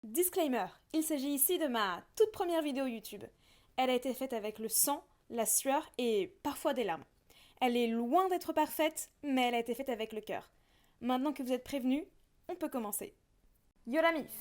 Disclaimer, il s'agit ici de ma toute première vidéo YouTube. Elle a été faite avec le sang, la sueur et parfois des larmes. Elle est loin d'être parfaite, mais elle a été faite avec le cœur. Maintenant que vous êtes prévenus, on peut commencer. Yo la mif!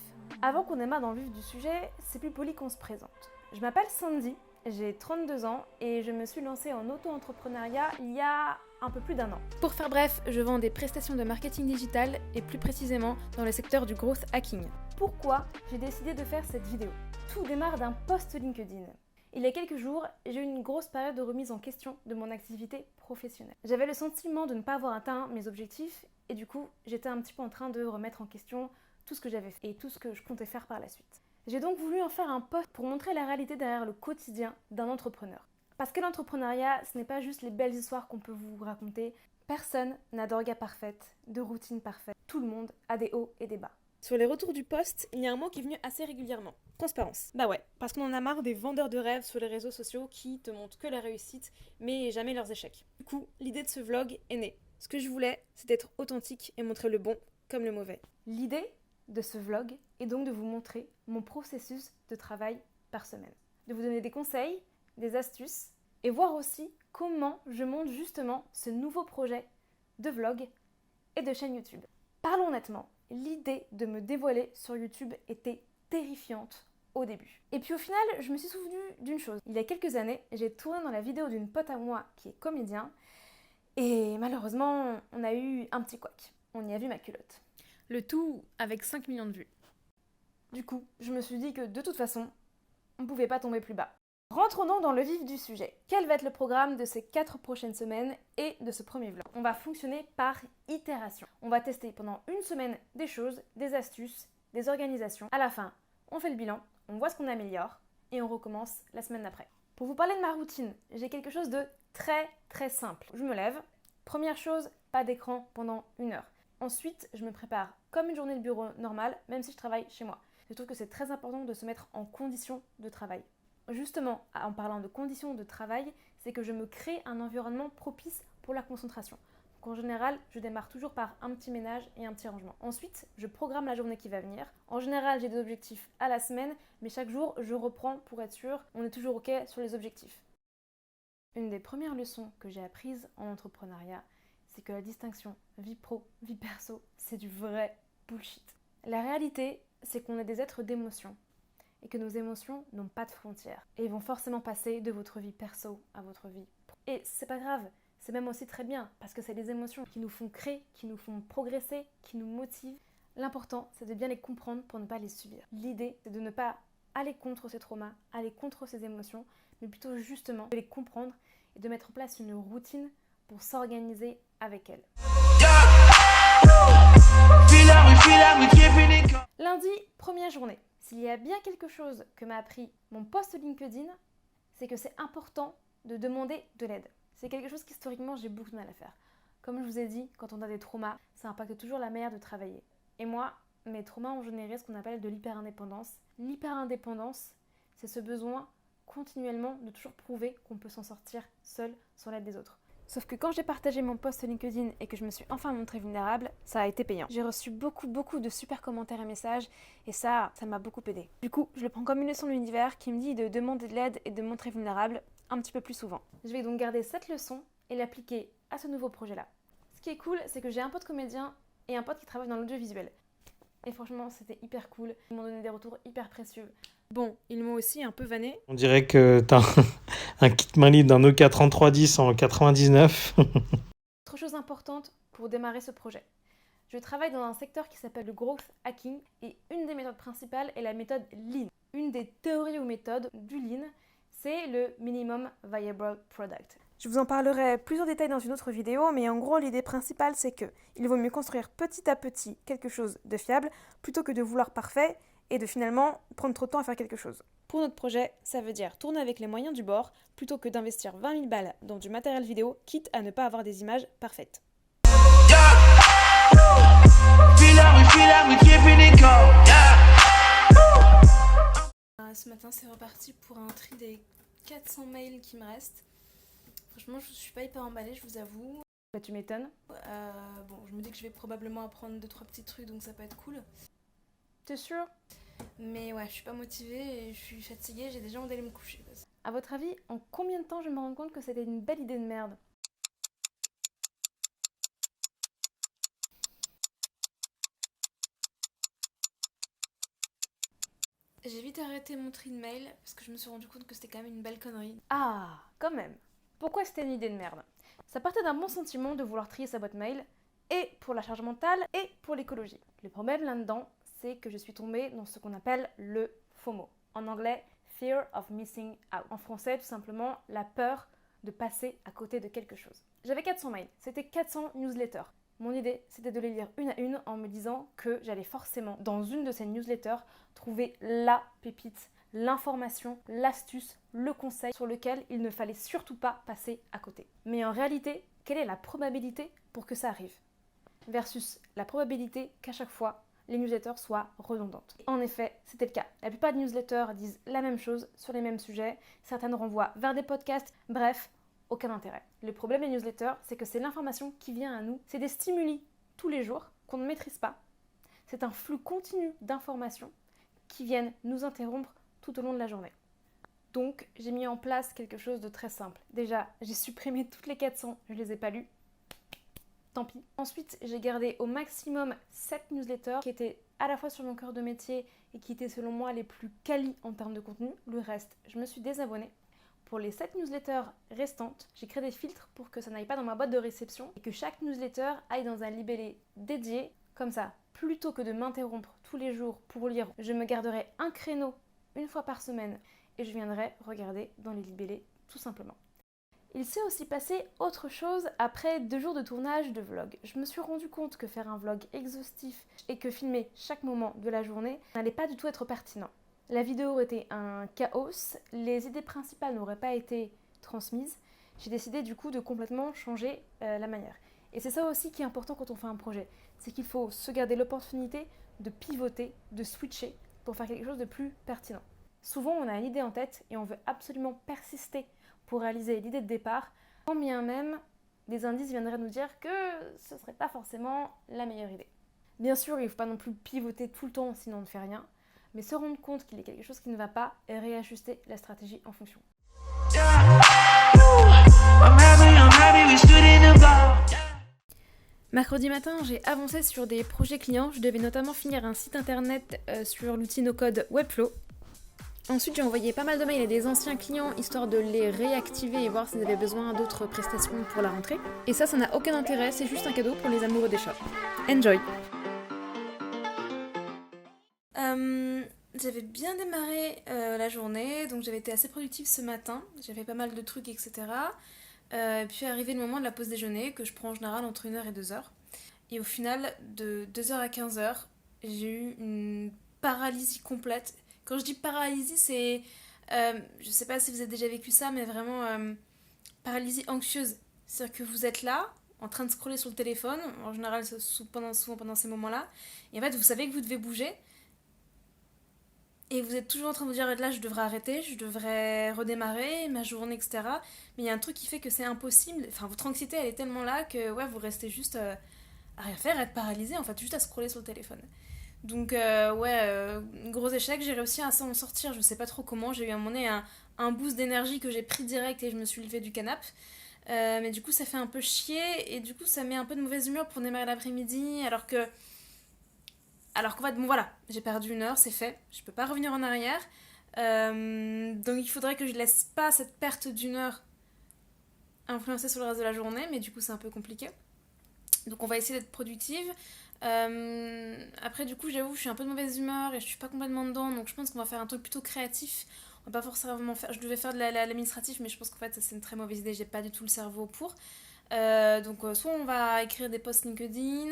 Avant qu'on démarre dans le vif du sujet, c'est plus poli qu'on se présente. Je m'appelle Sandy, j'ai 32 ans et je me suis lancée en auto-entrepreneuriat il y a un peu plus d'un an. Pour faire bref, je vends des prestations de marketing digital et plus précisément dans le secteur du growth hacking. Pourquoi j'ai décidé de faire cette vidéo? Tout démarre d'un post LinkedIn. Il y a quelques jours, j'ai eu une grosse période de remise en question de mon activité professionnelle. J'avais le sentiment de ne pas avoir atteint mes objectifs et du coup, j'étais un petit peu en train de remettre en question tout ce que j'avais fait et tout ce que je comptais faire par la suite. J'ai donc voulu en faire un post pour montrer la réalité derrière le quotidien d'un entrepreneur. Parce que l'entrepreneuriat, ce n'est pas juste les belles histoires qu'on peut vous raconter. Personne n'a d'orga parfaite, de routine parfaite. Tout le monde a des hauts et des bas. Sur les retours du post, il y a un mot qui est venu assez régulièrement. Transparence. Bah ouais, parce qu'on en a marre des vendeurs de rêves sur les réseaux sociaux qui te montrent que la réussite, mais jamais leurs échecs. Du coup, l'idée de ce vlog est née. Ce que je voulais, c'est d'être authentique et montrer le bon comme le mauvais. L'idée de ce vlog est donc de vous montrer mon processus de travail par semaine. De vous donner des conseils, des astuces et voir aussi comment je monte justement ce nouveau projet de vlog et de chaîne YouTube. Parlons honnêtement, l'idée de me dévoiler sur YouTube était terrifiante au début. Et puis au final, je me suis souvenue d'une chose. Il y a quelques années, j'ai tourné dans la vidéo d'une pote à moi qui est comédien et malheureusement, on a eu un petit couac. On y a vu ma culotte. Le tout avec 5 millions de vues. Du coup, je me suis dit que de toute façon, on ne pouvait pas tomber plus bas. Rentrons donc dans le vif du sujet. Quel va être le programme de ces 4 prochaines semaines et de ce premier vlog? On va fonctionner par itération. On va tester pendant une semaine des choses, des astuces, des organisations. À la fin, on fait le bilan, on voit ce qu'on améliore et on recommence la semaine d'après. Pour vous parler de ma routine, j'ai quelque chose de très simple. Je me lève. Première chose, pas d'écran pendant 1 heure. Ensuite, je me prépare comme une journée de bureau normale, même si je travaille chez moi. Je trouve que c'est très important de se mettre en conditions de travail. Justement, en parlant de conditions de travail, c'est que je me crée un environnement propice pour la concentration. Donc en général, je démarre toujours par un petit ménage et un petit rangement. Ensuite, je programme la journée qui va venir. En général, j'ai des objectifs à la semaine, mais chaque jour, je reprends pour être sûr, on est toujours OK sur les objectifs. Une des premières leçons que j'ai apprises en entrepreneuriat, c'est que la distinction vie pro, vie perso, c'est du vrai bullshit. La réalité, c'est qu'on est des êtres d'émotions et que nos émotions n'ont pas de frontières et vont forcément passer de votre vie perso à votre vie pro. Et c'est pas grave, c'est même aussi très bien parce que c'est les émotions qui nous font créer, qui nous font progresser, qui nous motivent. L'important, c'est de bien les comprendre pour ne pas les subir. L'idée, c'est de ne pas aller contre ces traumas, aller contre ces émotions, mais plutôt justement de les comprendre et de mettre en place une routine pour s'organiser avec elles. Lundi, première journée. S'il y a bien quelque chose que m'a appris mon post LinkedIn, c'est que c'est important de demander de l'aide. C'est quelque chose qu'historiquement j'ai beaucoup de mal à faire. Comme je vous ai dit, quand on a des traumas, ça impacte toujours la manière de travailler. Et moi, mes traumas ont généré ce qu'on appelle de l'hyperindépendance. L'hyperindépendance, c'est ce besoin continuellement de toujours prouver qu'on peut s'en sortir seul sans l'aide des autres. Sauf que quand j'ai partagé mon post LinkedIn et que je me suis enfin montrée vulnérable, ça a été payant. J'ai reçu beaucoup de super commentaires et messages et ça m'a beaucoup aidé. Du coup, je le prends comme une leçon de l'univers qui me dit de demander de l'aide et de me montrer vulnérable un petit peu plus souvent. Je vais donc garder cette leçon et l'appliquer à ce nouveau projet-là. Ce qui est cool, c'est que j'ai un pote comédien et un pote qui travaille dans l'audiovisuel. Et franchement, c'était hyper cool. Ils m'ont donné des retours hyper précieux. Bon, ils m'ont aussi un peu vanné. On dirait que t'as un kit main libre d'un Nokia 3310 en 99. Autre chose importante pour démarrer ce projet. Je travaille dans un secteur qui s'appelle le growth hacking et une des méthodes principales est la méthode Lean. Une des théories ou méthodes du Lean, c'est le Minimum Viable Product. Je vous en parlerai plus en détail dans une autre vidéo, mais en gros l'idée principale c'est que il vaut mieux construire petit à petit quelque chose de fiable plutôt que de vouloir parfait et de finalement prendre trop de temps à faire quelque chose. Pour notre projet, ça veut dire tourner avec les moyens du bord plutôt que d'investir 20 000 balles dans du matériel vidéo, quitte à ne pas avoir des images parfaites. Ce matin, c'est reparti pour un tri des 400 mails qui me restent. Franchement, je suis pas hyper emballée, je vous avoue. Bah, tu m'étonnes. Bon, je me dis que je vais probablement apprendre 2-3 petits trucs, donc ça peut être cool. T'es sûr? Mais ouais, je suis pas motivée et je suis fatiguée, j'ai déjà envie d'aller me coucher. À votre avis, en combien de temps je vais me rendre compte que c'était une belle idée de merde? J'ai vite arrêté mon tri de mail parce que je me suis rendu compte que c'était quand même une belle connerie. Ah, quand même. Pourquoi c'était une idée de merde? Ça partait d'un bon sentiment de vouloir trier sa boîte mail, et pour la charge mentale, et pour l'écologie. Le problème là-dedans, c'est que je suis tombée dans ce qu'on appelle le FOMO. En anglais, Fear of Missing Out. En français, tout simplement, la peur de passer à côté de quelque chose. J'avais 400 mails, c'était 400 newsletters. Mon idée, c'était de les lire une à une en me disant que j'allais forcément, dans une de ces newsletters, trouver la pépite, l'information, l'astuce, le conseil sur lequel il ne fallait surtout pas passer à côté. Mais en réalité, quelle est la probabilité pour que ça arrive? Versus la probabilité qu'à chaque fois, les newsletters soient redondantes. En effet, c'était le cas. La plupart des newsletters disent la même chose sur les mêmes sujets, certaines renvoient vers des podcasts, bref, aucun intérêt. Le problème des newsletters, c'est que c'est l'information qui vient à nous, c'est des stimuli tous les jours qu'on ne maîtrise pas. C'est un flux continu d'informations qui viennent nous interrompre tout au long de la journée. Donc, j'ai mis en place quelque chose de très simple. Déjà, j'ai supprimé toutes les 400, je ne les ai pas lues. Tant pis. Ensuite, j'ai gardé au maximum 7 newsletters qui étaient à la fois sur mon cœur de métier et qui étaient selon moi les plus qualis en termes de contenu. Le reste, je me suis désabonnée. Pour les 7 newsletters restantes, j'ai créé des filtres pour que ça n'aille pas dans ma boîte de réception et que chaque newsletter aille dans un libellé dédié. Comme ça, plutôt que de m'interrompre tous les jours pour lire, je me garderai un créneau une fois par semaine et je viendrai regarder dans les libellés tout simplement. Il s'est aussi passé autre chose après 2 jours de tournage de vlog. Je me suis rendu compte que faire un vlog exhaustif et que filmer chaque moment de la journée n'allait pas du tout être pertinent. La vidéo aurait été un chaos, les idées principales n'auraient pas été transmises. J'ai décidé du coup de complètement changer la manière. Et c'est ça aussi qui est important quand on fait un projet. C'est qu'il faut se garder l'opportunité de pivoter, de switcher pour faire quelque chose de plus pertinent. Souvent on a une idée en tête et on veut absolument persister pour réaliser l'idée de départ, quand bien même des indices viendraient nous dire que ce ne serait pas forcément la meilleure idée. Bien sûr, il ne faut pas non plus pivoter tout le temps sinon on ne fait rien, mais se rendre compte qu'il y a quelque chose qui ne va pas et réajuster la stratégie en fonction. Mercredi matin, j'ai avancé sur des projets clients. Je devais notamment finir un site internet sur l'outil no-code Webflow. Ensuite, j'ai envoyé pas mal de mails à des anciens clients histoire de les réactiver et voir s'ils avaient besoin d'autres prestations pour la rentrée. Et ça n'a aucun intérêt, c'est juste un cadeau pour les amoureux des chats. Enjoy! J'avais bien démarré la journée, donc j'avais été assez productive ce matin. J'ai fait pas mal de trucs, etc. Puis arrivé le moment de la pause déjeuner, que je prends en général entre 1h et 2h. Et au final, de 2h à 15h, j'ai eu une paralysie complète. Quand je dis paralysie, c'est... je sais pas si vous avez déjà vécu ça, mais vraiment paralysie anxieuse. C'est-à-dire que vous êtes là, en train de scroller sur le téléphone, en général souvent pendant ces moments-là, et en fait vous savez que vous devez bouger, et vous êtes toujours en train de vous dire là je devrais arrêter, je devrais redémarrer ma journée, etc. Mais il y a un truc qui fait que c'est impossible, enfin votre anxiété elle est tellement là que ouais, vous restez juste à rien faire, à être paralysé en fait, juste à scroller sur le téléphone. Donc gros échec, j'ai réussi à s'en sortir, je sais pas trop comment, j'ai eu à un moment donné un boost d'énergie que j'ai pris direct et je me suis levée du canapé. Mais du coup ça fait un peu chier et du coup ça met un peu de mauvaise humeur pour démarrer l'après-midi alors qu'en fait bon voilà, j'ai perdu 1 heure, c'est fait, je peux pas revenir en arrière. Donc il faudrait que je laisse pas cette perte d'1 heure influencer sur le reste de la journée, mais du coup c'est un peu compliqué. Donc on va essayer d'être productive. Après du coup j'avoue je suis un peu de mauvaise humeur et je suis pas complètement dedans, donc je pense qu'on va faire un truc plutôt créatif. On va pas forcément faire, je devais faire de l'administratif, mais je pense qu'en fait c'est une très mauvaise idée, j'ai pas du tout le cerveau pour. Soit on va écrire des posts LinkedIn,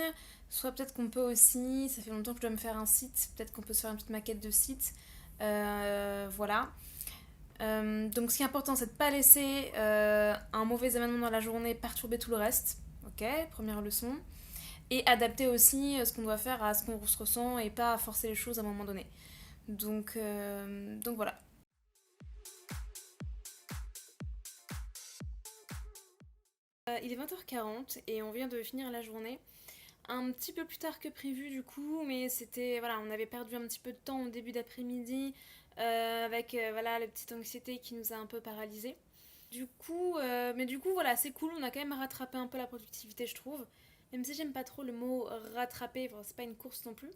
soit peut-être qu'on peut aussi, ça fait longtemps que je dois me faire un site, peut-être qu'on peut se faire une petite maquette de site. Voilà. Donc ce qui est important c'est de pas laisser un mauvais événement dans la journée perturber tout le reste. Ok, première leçon. Et adapter aussi ce qu'on doit faire à ce qu'on se ressent et pas forcer les choses à un moment donné. Donc voilà. Il est 20h40 et on vient de finir la journée. un petit peu plus tard que prévu du coup, mais c'était, voilà, on avait perdu un petit peu de temps au début d'après-midi avec voilà, la petite anxiété qui nous a un peu paralysés. Du coup, voilà, c'est cool, on a quand même rattrapé un peu la productivité, je trouve. Même si j'aime pas trop le mot rattraper, enfin, c'est pas une course non plus.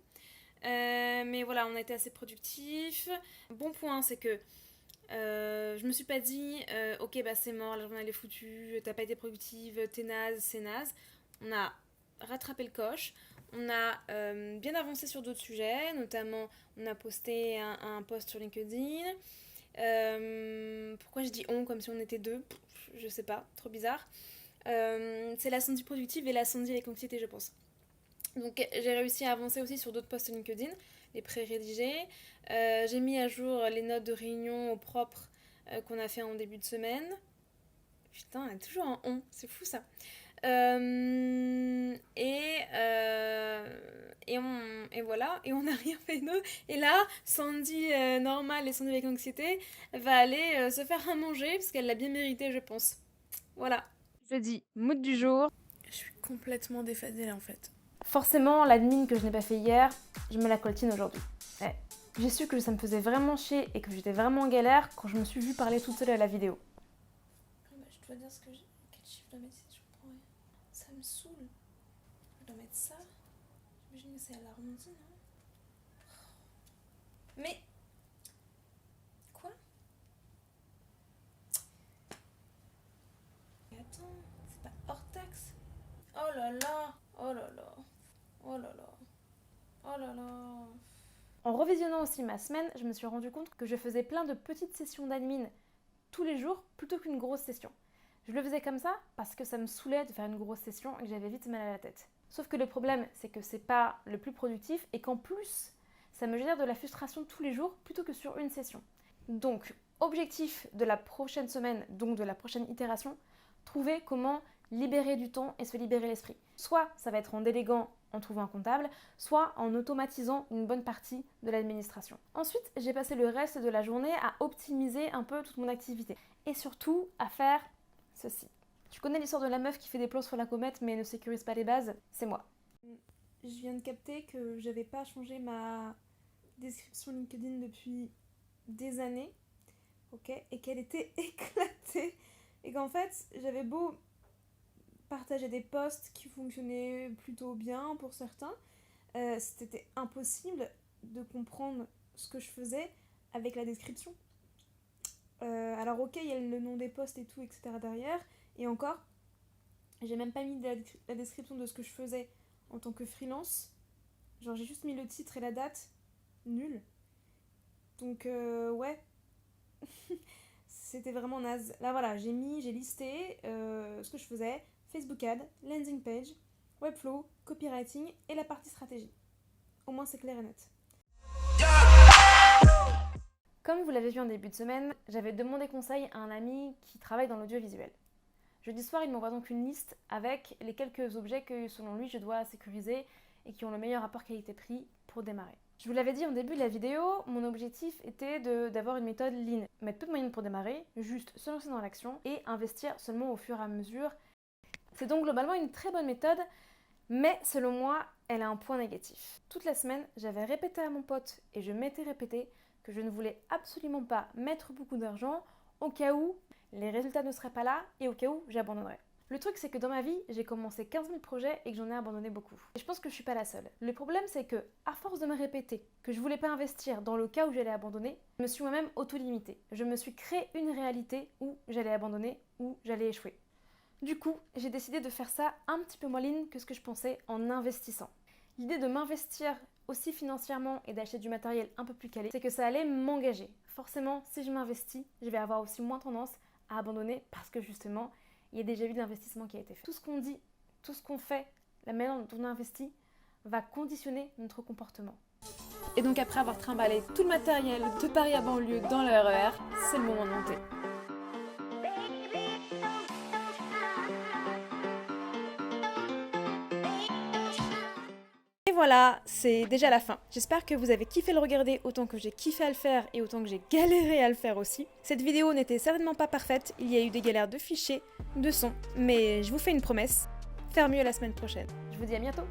Mais voilà, on a été assez productifs. Bon point, c'est que je me suis pas dit, ok, bah c'est mort, la journée elle est foutue, t'as pas été productive, t'es naze, c'est naze. On a rattrapé le coche. On a bien avancé sur d'autres sujets, notamment on a posté un post sur LinkedIn. Pourquoi je dis on comme si on était deux? Je sais pas, trop bizarre. C'est la Sandy productive et la Sandy avec anxiété, je pense. Donc j'ai réussi à avancer aussi sur d'autres posts LinkedIn, les pré-rédigés. J'ai mis à jour les notes de réunion au propre qu'on a fait en début de semaine. Putain, on est toujours en on, c'est fou ça. Et voilà, et on n'a rien fait d'autre. Et là, Sandy normale et Sandy avec anxiété va aller se faire à manger parce qu'elle l'a bien mérité, je pense. Voilà. Je dis mood du jour. Je suis complètement déphasée là en fait. Forcément, l'admin que je n'ai pas fait hier, je me la coltine aujourd'hui. Ouais. J'ai su que ça me faisait vraiment chier et que j'étais vraiment en galère quand je me suis vue parler toute seule à la vidéo. Je dois dire ce que j'ai. Quel chiffre je dois mettre si je prends rien. Ça me saoule. Je dois mettre ça. J'imagine que c'est à l'arrondi, non? Mais. Quoi? Attends, c'est pas hors taxe. Oh là là. Oh là là. Oh là là. Oh là là. En revisionnant aussi ma semaine, je me suis rendu compte que je faisais plein de petites sessions d'admin tous les jours plutôt qu'une grosse session. Je le faisais comme ça parce que ça me saoulait de faire une grosse session et que j'avais vite mal à la tête. Sauf que le problème, c'est que c'est pas le plus productif et qu'en plus, ça me génère de la frustration tous les jours plutôt que sur une session. Donc, objectif de la prochaine semaine, donc de la prochaine itération, trouver comment libérer du temps et se libérer l'esprit. Soit ça va être en déléguant, en trouvant un comptable, soit en automatisant une bonne partie de l'administration. Ensuite, j'ai passé le reste de la journée à optimiser un peu toute mon activité. Et surtout, à faire ceci. Tu connais l'histoire de la meuf qui fait des plans sur la comète mais ne sécurise pas les bases? C'est moi. Je viens de capter que j'avais pas changé ma description LinkedIn depuis des années, ok, et qu'elle était éclatée. Et qu'en fait, j'avais beau partager des posts qui fonctionnaient plutôt bien pour certains, c'était impossible de comprendre ce que je faisais avec la description. Alors ok, il y a le nom des posts et tout, etc. derrière, et encore, j'ai même pas mis la description de ce que je faisais en tant que freelance. Genre j'ai juste mis le titre et la date, nul. Donc ouais, c'était vraiment naze. Là voilà, j'ai listé ce que je faisais. Facebook Ad, landing page, Webflow, copywriting et la partie stratégie. Au moins c'est clair et net. Comme vous l'avez vu en début de semaine, j'avais demandé conseil à un ami qui travaille dans l'audiovisuel. Jeudi soir, il m'envoie donc une liste avec les quelques objets que selon lui je dois sécuriser et qui ont le meilleur rapport qualité-prix pour démarrer. Je vous l'avais dit en début de la vidéo, mon objectif était d'avoir une méthode lean. Mettre peu de moyens pour démarrer, juste se lancer dans l'action et investir seulement au fur et à mesure. C'est donc globalement une très bonne méthode, mais selon moi, elle a un point négatif. Toute la semaine, j'avais répété à mon pote et je m'étais répété que je ne voulais absolument pas mettre beaucoup d'argent au cas où les résultats ne seraient pas là et au cas où j'abandonnerais. Le truc, c'est que dans ma vie, j'ai commencé 15 000 projets et que j'en ai abandonné beaucoup. Et je pense que je suis pas la seule. Le problème, c'est que, à force de me répéter que je voulais pas investir dans le cas où j'allais abandonner, je me suis moi-même auto-limitée. Je me suis créé une réalité où j'allais abandonner, où j'allais échouer. Du coup, j'ai décidé de faire ça un petit peu moins lean que ce que je pensais en investissant. L'idée de m'investir aussi financièrement et d'acheter du matériel un peu plus calé, c'est que ça allait m'engager. Forcément, si je m'investis, je vais avoir aussi moins tendance à abandonner parce que justement, il y a déjà eu de l'investissement qui a été fait. Tout ce qu'on dit, tout ce qu'on fait, la manière dont on investit, va conditionner notre comportement. Et donc après avoir trimballé tout le matériel de Paris à banlieue dans le RER, c'est le moment de monter. Et voilà, c'est déjà la fin. J'espère que vous avez kiffé le regarder autant que j'ai kiffé à le faire et autant que j'ai galéré à le faire aussi. Cette vidéo n'était certainement pas parfaite, il y a eu des galères de fichiers, de son, mais je vous fais une promesse, faire mieux la semaine prochaine. Je vous dis à bientôt.